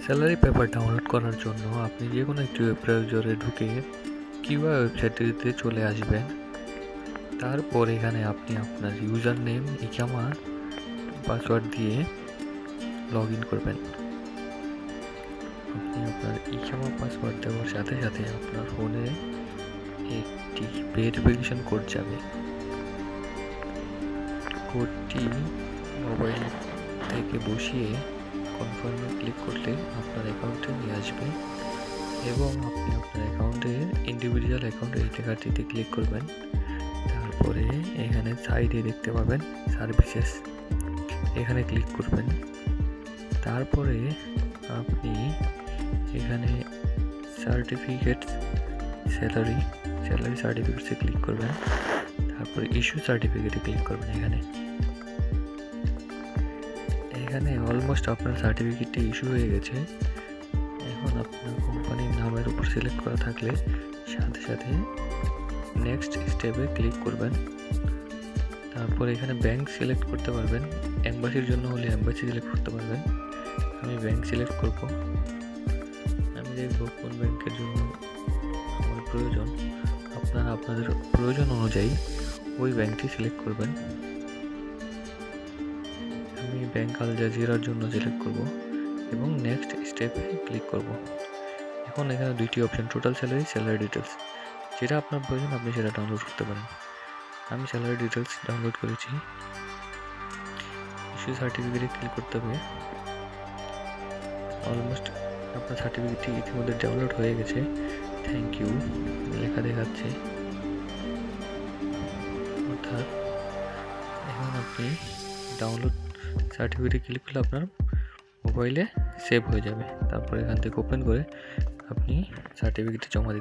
Salary paper download করার জন্য আপনি যে কোনো একটি ওয়েব ব্রাউজারে ঢুকে কিউআই ওয়েবসাইটটিতে চলে আসবেন। তারপর এখানে আপনি আপনার ইউজার নেম, ইকামা, পাসওয়ার্ড দিয়ে লগ ইন করবেন। আপনি আপনার ইকামা পাসওয়ার্ড দেওয়ার সাথে সাথে আপনার ফোনে একটি ভেরিফিকেশন কোড যাবে। কোডটি মোবাইল থেকে বসিয়ে কনফার্মে ক্লিক করলে আপনার অ্যাকাউন্টে নিয়ে আসবে এবং আপনি আপনার অ্যাকাউন্টের ইন্ডিভিজুয়াল অ্যাকাউন্ট এই লেখাটিতে ক্লিক করবেন। তারপরে এখানে সাইডে দেখতে পাবেন সার্ভিসেস, এখানে ক্লিক করবেন। তারপরে আপনি এখানে সার্টিফিকেট স্যালারি সার্টিফিকেটসে ক্লিক করবেন। তারপরে ইস্যু সার্টিফিকেটে ক্লিক করবেন। এখানে অলমোস্ট আপনার সার্টিফিকেটটি ইস্যু হয়ে গেছে। এখন আপনার কোম্পানির নামের উপর সিলেক্ট করা থাকলে সাথে সাথে নেক্সট স্টেপে ক্লিক করবেন। তারপর এখানে ব্যাংক সিলেক্ট করতে পারবেন। এম্বাসির জন্য হলে এম্বাসি সিলেক্ট করতে পারবেন। আমি ব্যাংক সিলেক্ট করব। আমি দেখব কোন ব্যাংকের জন্য আমার প্রয়োজন। আপনারা আপনাদের প্রয়োজন অনুযায়ী ওই ব্যাংকটি সিলেক্ট করবেন। আমি ব্যাংক আল জাজিরার জন্য সিলেক্ট করব এবং নেক্সট স্টেপে ক্লিক করব। এখন এখানে দুইটি option, total salary, salary details, যেটা আপনার প্রয়োজন আপনি সেটা ডাউনলোড করতে পারেন। আমি স্যালারি ডিটেলস ডাউনলোড করেছি। ইস্যু সার্টিফিকেটে ক্লিক করতে হবে। অলমোস্ট আপনার সার্টিফিকেটটি ইতিমধ্যে ডাউনলোড হয়ে গেছে। থ্যাংক ইউ লেখা দেখাচ্ছে। অর্থাৎ এখন আপনি ডাউনলোড সার্টিফিকেটে ক্লিক করলে আপনার মোবাইলে সেভ হয়ে যাবে। তারপর এখান থেকে ওপেন করে আপনি সার্টিফিকেটটি জমা দিতে